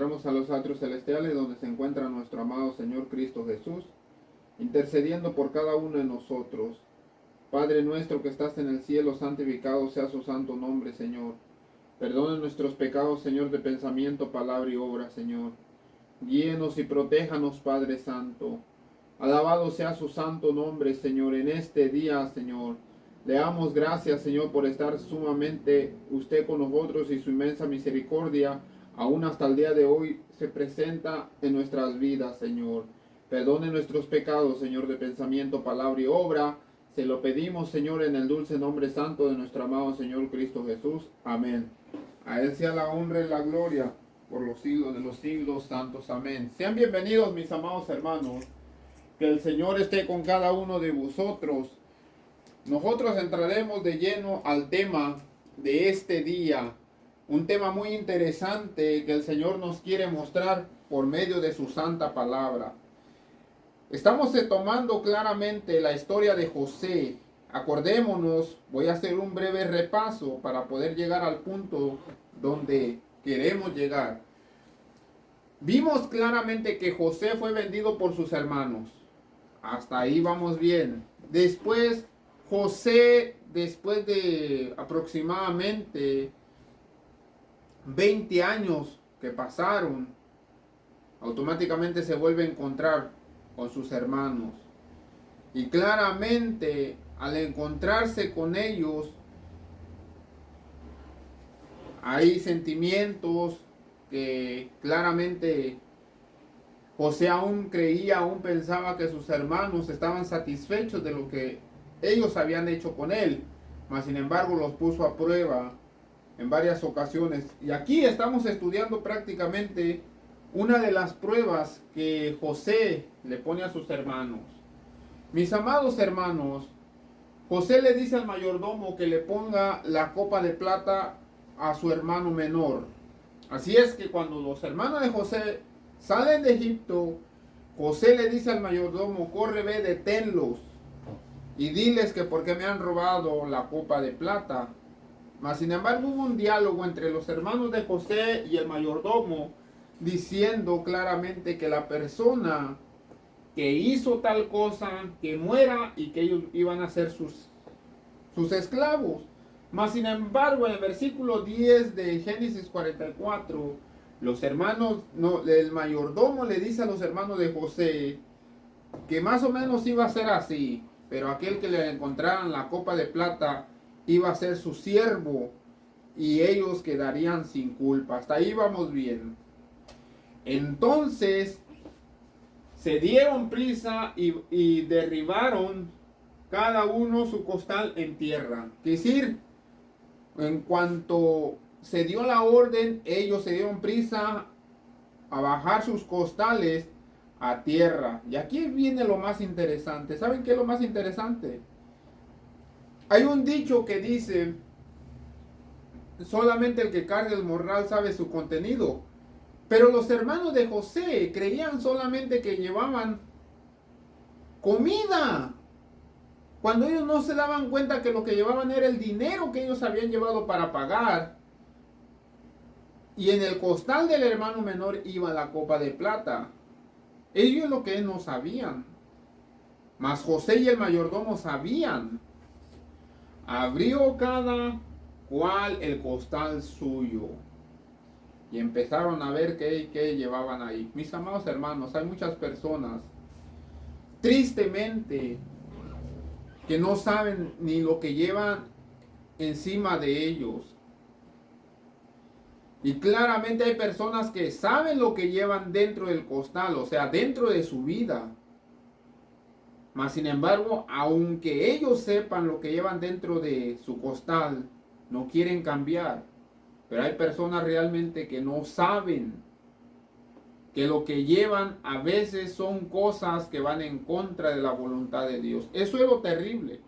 entramos a los atrios celestiales donde se encuentra nuestro amado Señor Cristo Jesús, intercediendo por cada uno de nosotros. Padre nuestro que estás en el cielo, santificado sea su santo nombre, Señor. Perdone nuestros pecados, Señor, de pensamiento, palabra y obra, Señor. Guíenos y protéjanos, Padre Santo. Alabado sea su santo nombre, Señor, en este día, Señor. Le damos gracias, Señor, por estar sumamente usted con nosotros y su inmensa misericordia, aún hasta el día de hoy, se presenta en nuestras vidas, Señor. Perdone nuestros pecados, Señor, de pensamiento, palabra y obra. Se lo pedimos, Señor, en el dulce nombre santo de nuestro amado Señor Cristo Jesús. Amén. A Él sea la honra y la gloria por los siglos de los siglos santos. Amén. Sean bienvenidos, mis amados hermanos. Que el Señor esté con cada uno de vosotros. Nosotros entraremos de lleno al tema de este día. Un tema muy interesante que el Señor nos quiere mostrar por medio de su santa palabra. Estamos tomando claramente la historia de José. Acordémonos, voy a hacer un breve repaso para poder llegar al punto donde queremos llegar. Vimos claramente que José fue vendido por sus hermanos. Hasta ahí vamos bien. Después, José, después de aproximadamente 20 años que pasaron, automáticamente se vuelve a encontrar con sus hermanos. Y claramente, al encontrarse con ellos, hay sentimientos que claramente José aún creía, aún pensaba que sus hermanos estaban satisfechos de lo que ellos habían hecho con él, mas sin embargo los puso a prueba en varias ocasiones. Y aquí estamos estudiando prácticamente una de las pruebas que José le pone a sus hermanos. Mis amados hermanos, José le dice al mayordomo que le ponga la copa de plata a su hermano menor. Así es que cuando los hermanos de José salen de Egipto, José le dice al mayordomo: corre, ve, deténlos y diles que porque me han robado la copa de plata. Mas sin embargo hubo un diálogo entre los hermanos de José y el mayordomo, diciendo claramente que la persona que hizo tal cosa, que muera, y que ellos iban a ser sus esclavos. Mas sin embargo, en el versículo 10 de Génesis 44, los hermanos, el mayordomo le dice a los hermanos de José que más o menos iba a ser así, pero aquel que le encontraran la copa de plata iba a ser su siervo y ellos quedarían sin culpa. Hasta ahí vamos bien. Entonces se dieron prisa y derribaron cada uno su costal en tierra. Es decir, en cuanto se dio la orden, ellos se dieron prisa a bajar sus costales a tierra. Y aquí viene lo más interesante. ¿Saben qué es lo más interesante? Hay un dicho que dice: solamente el que carga el morral sabe su contenido. Pero los hermanos de José creían solamente que llevaban comida, cuando ellos no se daban cuenta que lo que llevaban era el dinero que ellos habían llevado para pagar. Y en el costal del hermano menor iba la copa de plata. Ellos lo que no sabían, mas José y el mayordomo sabían. Abrió cada cual el costal suyo y empezaron a ver qué llevaban ahí. Mis amados hermanos, hay muchas personas, tristemente, que no saben ni lo que llevan encima de ellos. Y claramente hay personas que saben lo que llevan dentro del costal, o sea, dentro de su vida. Mas sin embargo, aunque ellos sepan lo que llevan dentro de su costal, no quieren cambiar. Pero hay personas realmente que no saben que lo que llevan a veces son cosas que van en contra de la voluntad de Dios. Eso es lo terrible.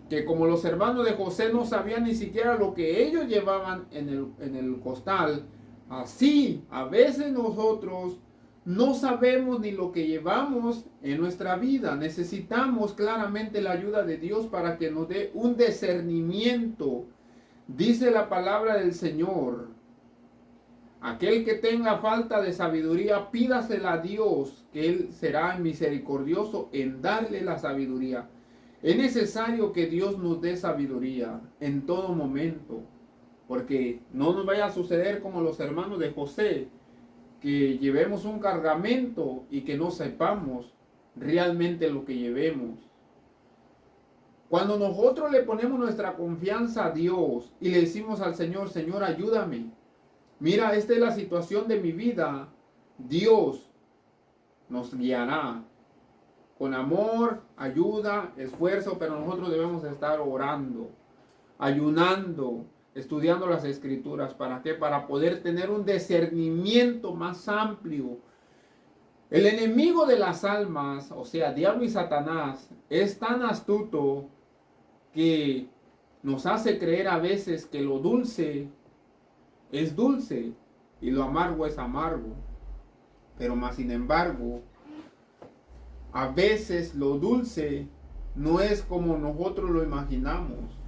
Que como los hermanos de José no sabían ni siquiera lo que ellos llevaban en el costal, así a veces nosotros no sabemos ni lo que llevamos en nuestra vida. Necesitamos claramente la ayuda de Dios para que nos dé un discernimiento. Dice la palabra del Señor: Aquel que tenga falta de sabiduría, pídasela a Dios, que Él será misericordioso en darle la sabiduría. Es necesario que Dios nos dé sabiduría en todo momento, porque no nos vaya a suceder como los hermanos de José, que llevemos un cargamento y que no sepamos realmente lo que llevemos. Cuando nosotros le ponemos nuestra confianza a Dios y le decimos al Señor, Señor, ayúdame. Mira, esta es la situación de mi vida. Dios nos guiará con amor, ayuda, esfuerzo, pero nosotros debemos estar orando, ayunando, estudiando las escrituras. ¿Para qué? Para poder tener un discernimiento más amplio. El enemigo de las almas, o sea, diablo y Satanás, es tan astuto que nos hace creer a veces que lo dulce es dulce y lo amargo es amargo. Pero más sin embargo, a veces lo dulce no es como nosotros lo imaginamos.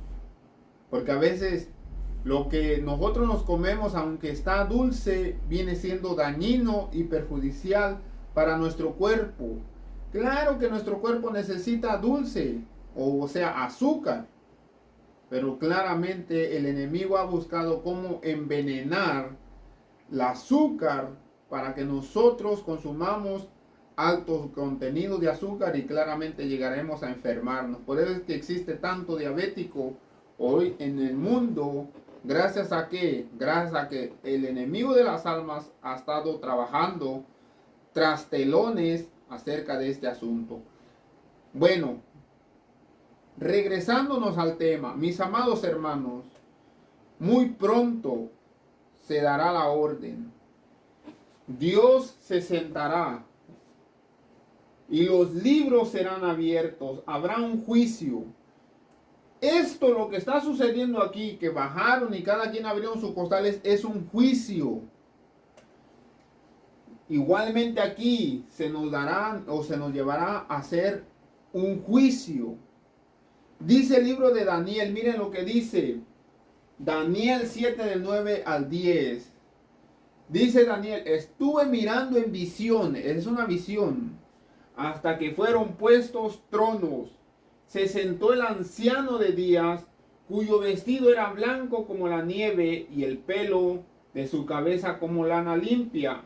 Porque a veces lo que nosotros nos comemos, aunque está dulce, viene siendo dañino y perjudicial para nuestro cuerpo. Claro que nuestro cuerpo necesita dulce, o sea, azúcar. Pero claramente el enemigo ha buscado cómo envenenar el azúcar para que nosotros consumamos altos contenidos de azúcar y claramente llegaremos a enfermarnos. Por eso es que existe tanto diabético hoy en el mundo. Gracias a que el enemigo de las almas ha estado trabajando tras telones acerca de este asunto. Bueno, regresándonos al tema, mis amados hermanos, muy pronto se dará la orden. Dios se sentará y los libros serán abiertos. Habrá un juicio. Esto, lo que está sucediendo aquí, que bajaron y cada quien abrieron sus costales, es un juicio. Igualmente aquí se nos dará o se nos llevará a hacer un juicio. Dice el libro de Daniel, miren lo que dice. Daniel 7 del 9 al 10. Dice Daniel, estuve mirando en visiones, es una visión, hasta que fueron puestos tronos. Se sentó el anciano de días, cuyo vestido era blanco como la nieve y el pelo de su cabeza como lana limpia.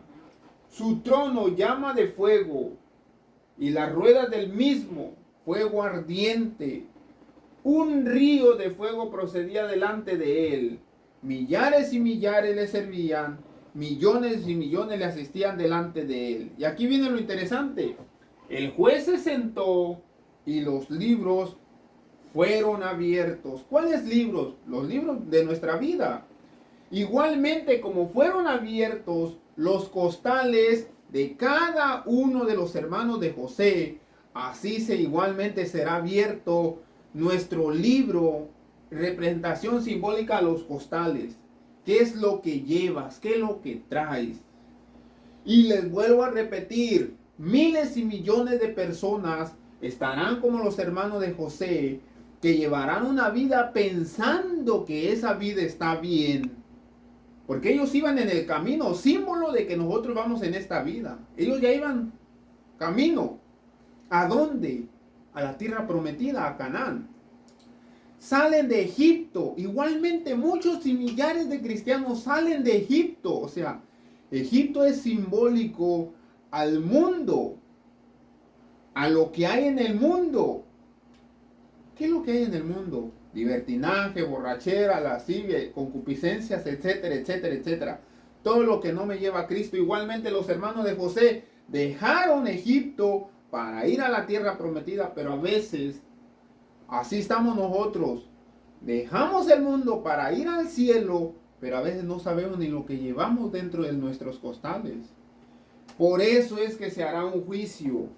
Su trono llama de fuego y las ruedas del mismo fuego ardiente. Un río de fuego procedía delante de él. Millares y millares le servían. Millones y millones le asistían delante de él. Y aquí viene lo interesante. El juez se sentó y los libros fueron abiertos. ¿Cuáles libros? Los libros de nuestra vida. Igualmente, como fueron abiertos los costales de cada uno de los hermanos de José, así igualmente será abierto nuestro libro, representación simbólica a los costales. ¿Qué es lo que llevas? ¿Qué es lo que traes? Y les vuelvo a repetir, miles y millones de personas estarán como los hermanos de José, que llevarán una vida pensando que esa vida está bien. Porque ellos iban en el camino, símbolo de que nosotros vamos en esta vida. Ellos ya iban camino. ¿A dónde? A la tierra prometida, a Canaán. Salen de Egipto. Igualmente muchos y millares de cristianos salen de Egipto. O sea, Egipto es simbólico al mundo, a lo que hay en el mundo. ¿Qué es lo que hay en el mundo? Libertinaje, borrachera, lascivia, concupiscencias, etcétera, etcétera, etcétera. Todo lo que no me lleva a Cristo. Igualmente los hermanos de José dejaron Egipto para ir a la tierra prometida, pero a veces así estamos nosotros. Dejamos el mundo para ir al cielo, pero a veces no sabemos ni lo que llevamos dentro de nuestros costales. Por eso es que se hará un juicio.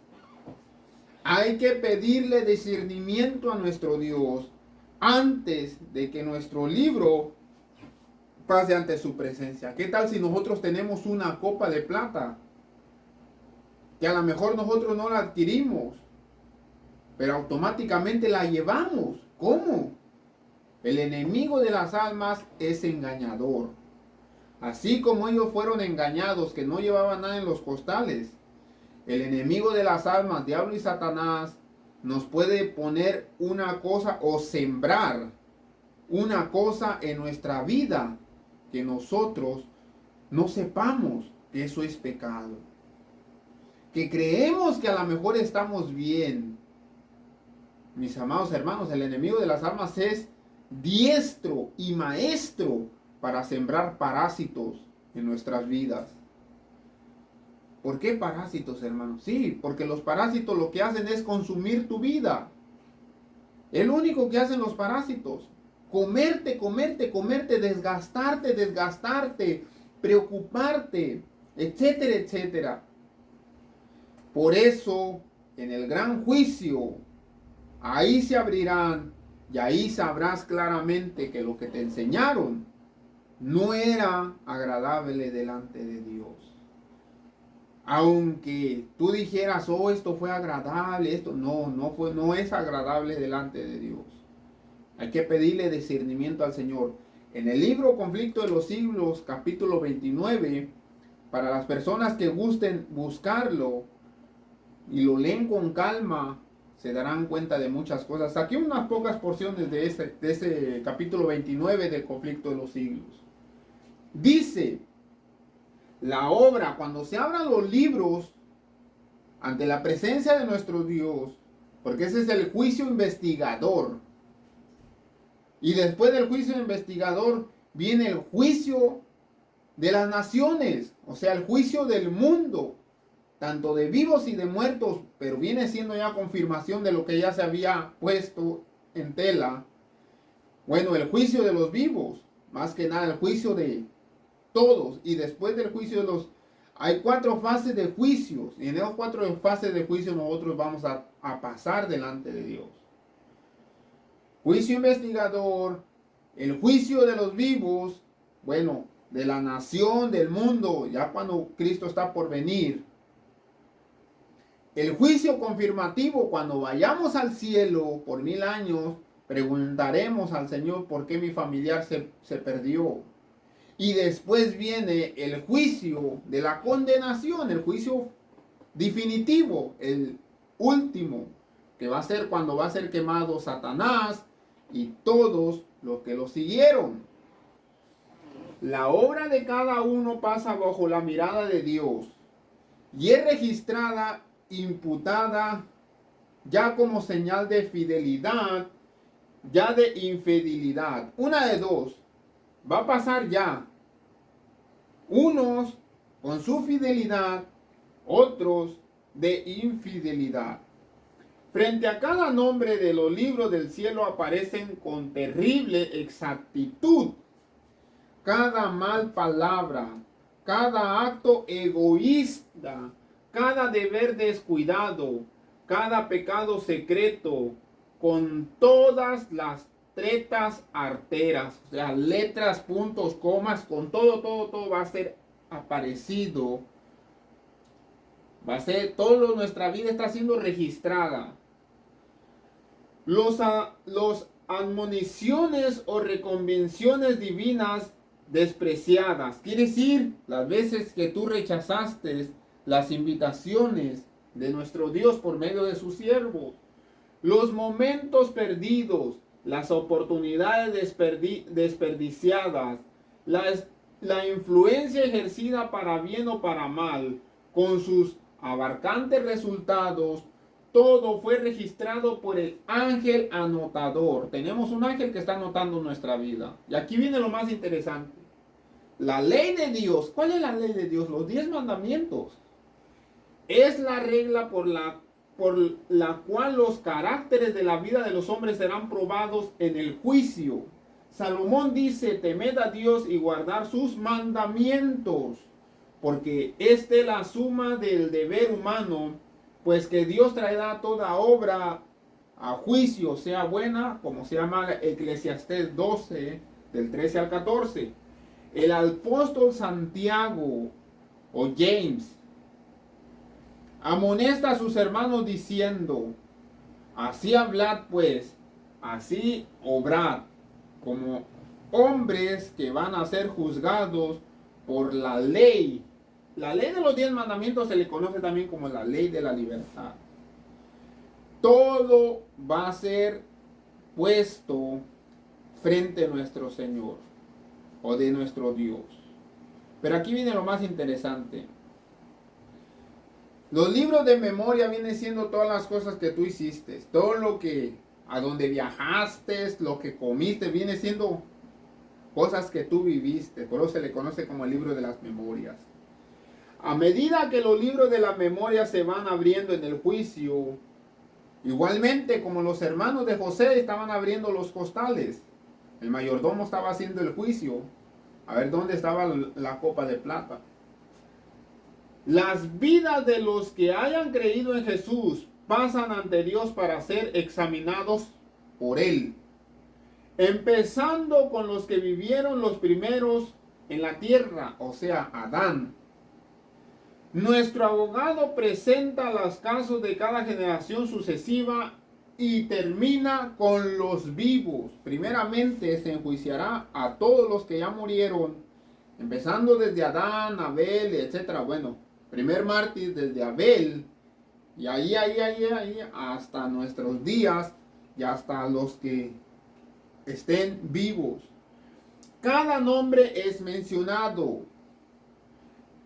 Hay que pedirle discernimiento a nuestro Dios antes de que nuestro libro pase ante su presencia. ¿Qué tal si nosotros tenemos una copa de plata? Que a lo mejor nosotros no la adquirimos, pero automáticamente la llevamos. ¿Cómo? El enemigo de las almas es engañador. Así como ellos fueron engañados, que no llevaban nada en los costales, el enemigo de las almas, diablo y Satanás, nos puede poner una cosa o sembrar una cosa en nuestra vida que nosotros no sepamos que eso es pecado. Que creemos que a lo mejor estamos bien. Mis amados hermanos, el enemigo de las almas es diestro y maestro para sembrar parásitos en nuestras vidas. ¿Por qué parásitos, hermanos? Sí, porque los parásitos lo que hacen es consumir tu vida. Es lo único que hacen los parásitos. Comerte, comerte, comerte, desgastarte, desgastarte, preocuparte, etcétera, etcétera. Por eso, en el gran juicio, ahí se abrirán y ahí sabrás claramente que lo que te enseñaron no era agradable delante de Dios. Aunque tú dijeras, oh, esto fue agradable, esto no es agradable delante de Dios. Hay que pedirle discernimiento al Señor. En el libro Conflicto de los Siglos, capítulo 29, para las personas que gusten buscarlo y lo leen con calma, se darán cuenta de muchas cosas. Aquí unas pocas porciones de ese capítulo 29 del Conflicto de los Siglos. Dice, la obra, cuando se abran los libros ante la presencia de nuestro Dios, porque ese es el juicio investigador. Y después del juicio investigador viene el juicio de las naciones, o sea, el juicio del mundo, tanto de vivos y de muertos, pero viene siendo ya confirmación de lo que ya se había puesto en tela. Bueno, el juicio de los vivos, más que nada el juicio de todos, y después del juicio de los... Hay 4 fases de juicios, y en esas 4 fases de juicio nosotros vamos a pasar delante de Dios. Juicio investigador, el juicio de los vivos, bueno, de la nación, del mundo, ya cuando Cristo está por venir. El juicio confirmativo, cuando vayamos al cielo por 1000 años, preguntaremos al Señor por qué mi familiar se perdió. Y después viene el juicio de la condenación, el juicio definitivo, el último, que va a ser cuando va a ser quemado Satanás y todos los que lo siguieron. La obra de cada uno pasa bajo la mirada de Dios y es registrada, imputada, ya como señal de fidelidad, ya de infidelidad. Una de dos, va a pasar ya. Unos con su fidelidad, otros de infidelidad. Frente a cada nombre de los libros del cielo aparecen con terrible exactitud cada mal palabra, cada acto egoísta, cada deber descuidado, cada pecado secreto, con todas las tretas arteras, o sea, letras, puntos, comas, con todo va a ser aparecido. Va a ser, toda nuestra vida está siendo registrada. Los admoniciones o reconvenciones divinas despreciadas, quiere decir, las veces que tú rechazaste las invitaciones de nuestro Dios por medio de sus siervos, los momentos perdidos, las oportunidades desperdiciadas, la influencia ejercida para bien o para mal, con sus abarcantes resultados, todo fue registrado por el ángel anotador. Tenemos un ángel que está anotando nuestra vida. Y aquí viene lo más interesante. La ley de Dios. ¿Cuál es la ley de Dios? Los 10 mandamientos. Es la regla por la cual los caracteres de la vida de los hombres serán probados en el juicio. Salomón dice, temed a Dios y guardar sus mandamientos, porque esta es la suma del deber humano, pues que Dios traerá toda obra a juicio, sea buena como sea mala. Eclesiastés 12, del 13 al 14. El apóstol Santiago, o James, amonesta a sus hermanos diciendo, así hablad pues, así obrad, como hombres que van a ser juzgados por la ley. La ley de los 10 mandamientos se le conoce también como la ley de la libertad. Todo va a ser puesto frente a nuestro Señor o de nuestro Dios. Pero aquí viene lo más interesante. Los libros de memoria vienen siendo todas las cosas que tú hiciste, todo lo que, a donde viajaste, lo que comiste, viene siendo cosas que tú viviste. Por eso se le conoce como el libro de las memorias. A medida que los libros de la memoria se van abriendo en el juicio, igualmente como los hermanos de José estaban abriendo los costales, el mayordomo estaba haciendo el juicio, a ver dónde estaba la copa de plata. Las vidas de los que hayan creído en Jesús pasan ante Dios para ser examinados por Él. Empezando con los que vivieron los primeros en la tierra, o sea, Adán. Nuestro abogado presenta los casos de cada generación sucesiva y termina con los vivos. Primeramente se enjuiciará a todos los que ya murieron, empezando desde Adán, Abel, etc. Bueno, primer mártir desde Abel, y ahí, hasta nuestros días, y hasta los que estén vivos. Cada nombre es mencionado.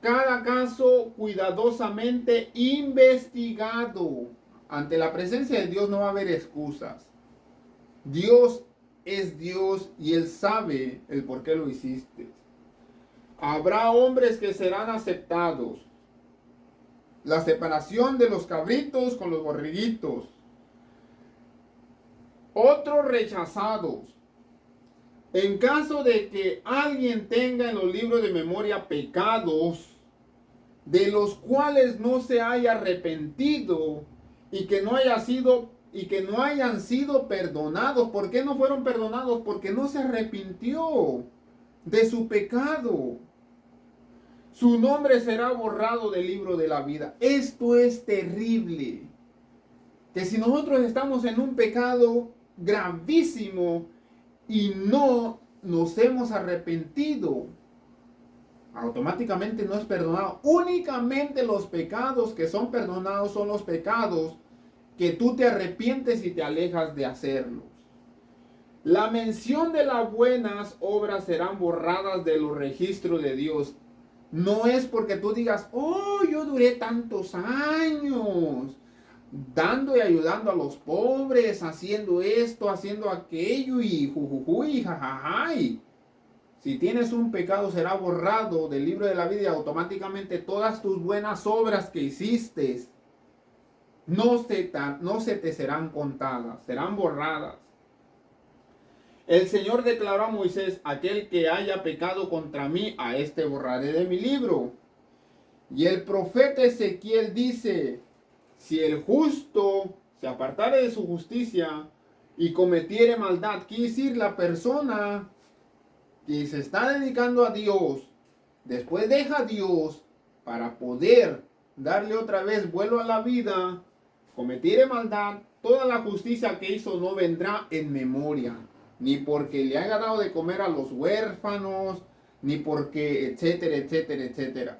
Cada caso cuidadosamente investigado. Ante la presencia de Dios no va a haber excusas. Dios es Dios y Él sabe el por qué lo hiciste. Habrá hombres que serán aceptados. La separación de los cabritos con los borreguitos. Otros rechazados. En caso de que alguien tenga en los libros de memoria pecados de los cuales no se haya arrepentido y que no hayan sido perdonados, ¿por qué no fueron perdonados? Porque no se arrepintió de su pecado. Su nombre será borrado del libro de la vida. Esto es terrible. Que si nosotros estamos en un pecado gravísimo y no nos hemos arrepentido, automáticamente no es perdonado. Únicamente los pecados que son perdonados son los pecados que tú te arrepientes y te alejas de hacerlos. La mención de las buenas obras serán borradas de los registros de Dios. No es porque tú digas, oh, yo duré tantos años dando y ayudando a los pobres, haciendo esto, haciendo aquello y jujujuy, jajajay. Si tienes un pecado será borrado del libro de la vida y automáticamente todas tus buenas obras que hiciste no se te serán contadas, serán borradas. El Señor declaró a Moisés, aquel que haya pecado contra mí, a este borraré de mi libro. Y el profeta Ezequiel dice, si el justo se apartare de su justicia y cometiere maldad, quiere decir la persona que se está dedicando a Dios, después deja a Dios para poder darle otra vez vuelo a la vida, cometiere maldad, toda la justicia que hizo no vendrá en memoria, ni porque le haya dado de comer a los huérfanos, ni porque etcétera, etcétera, etcétera.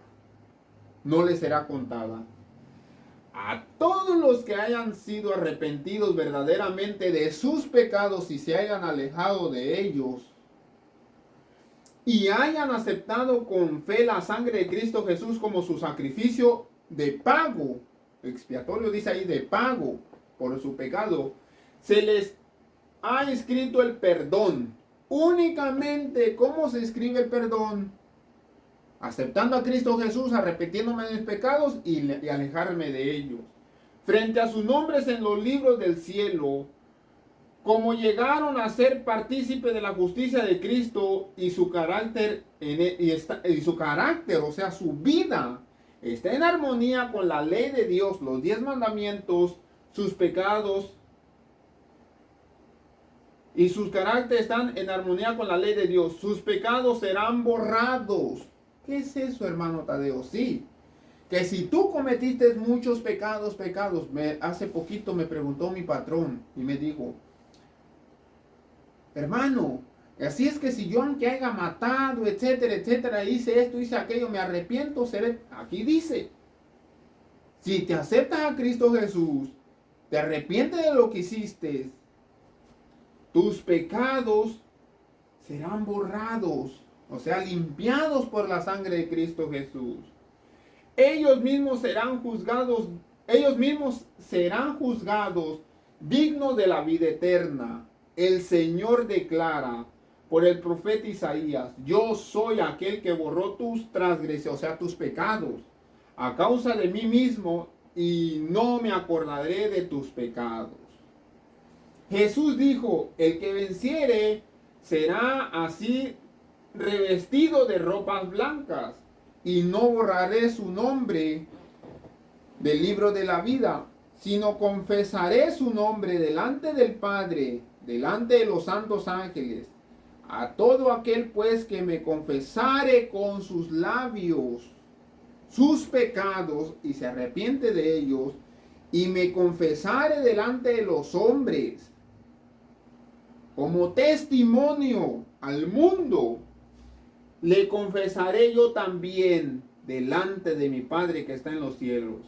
No le será contada. A todos los que hayan sido arrepentidos verdaderamente de sus pecados y se hayan alejado de ellos y hayan aceptado con fe la sangre de Cristo Jesús como su sacrificio de pago, expiatorio dice ahí, de pago por su pecado, se les ha escrito el perdón. Únicamente, ¿cómo se escribe el perdón? Aceptando a Cristo Jesús, arrepintiéndome de mis pecados y alejarme de ellos. Frente a sus nombres en los libros del cielo, como llegaron a ser partícipes de la justicia de Cristo y su carácter, o sea, su vida, está en armonía con la ley de Dios, los 10 mandamientos, sus pecados y sus caracteres están en armonía con la ley de Dios. Sus pecados serán borrados. ¿Qué es eso, hermano Tadeo? Sí, que si tú cometiste muchos pecados, hace poquito me preguntó mi patrón y me dijo, hermano, Así es que si yo aunque haya matado, etcétera, etcétera, hice esto, hice aquello, me arrepiento, seré. Aquí dice, si te aceptas a Cristo Jesús, te arrepientes de lo que hiciste, tus pecados serán borrados, o sea, limpiados por la sangre de Cristo Jesús. Ellos mismos serán juzgados dignos de la vida eterna. El Señor declara por el profeta Isaías: yo soy aquel que borró tus transgresiones, o sea, tus pecados, a causa de mí mismo, y no me acordaré de tus pecados. Jesús dijo: el que venciere será así revestido de ropas blancas, y no borraré su nombre del libro de la vida, sino confesaré su nombre delante del Padre, delante de los santos ángeles. A todo aquel pues que me confesare con sus labios sus pecados y se arrepiente de ellos, y me confesare delante de los hombres como testimonio al mundo, le confesaré yo también delante de mi Padre que está en los cielos.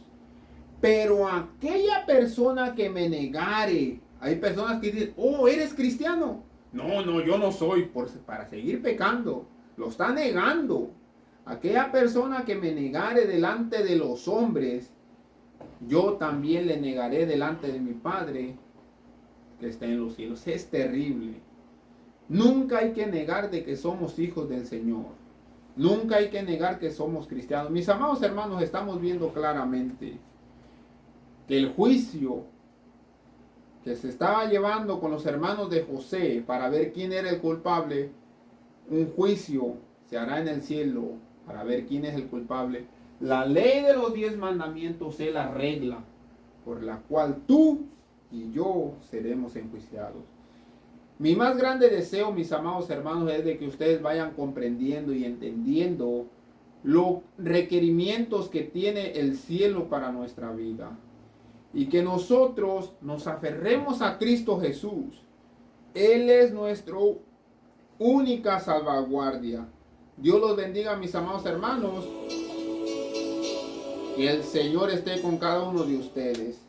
Pero aquella persona que me negare, hay personas que dicen: oh, ¿eres cristiano? No, yo no soy, para seguir pecando. Lo está negando. Aquella persona que me negare delante de los hombres, yo también le negaré delante de mi Padre que está en los cielos. Es terrible. Nunca hay que negar de que somos hijos del Señor. Nunca hay que negar que somos cristianos. Mis amados hermanos, estamos viendo claramente que el juicio que se estaba llevando con los hermanos de José para ver quién era el culpable, un juicio se hará en el cielo para ver quién es el culpable. La ley de los 10 mandamientos es la regla por la cual tú y yo seremos enjuiciados. Mi más grande deseo, mis amados hermanos, es de que ustedes vayan comprendiendo y entendiendo los requerimientos que tiene el cielo para nuestra vida. Y que nosotros nos aferremos a Cristo Jesús. Él es nuestra única salvaguardia. Dios los bendiga, mis amados hermanos. Que el Señor esté con cada uno de ustedes.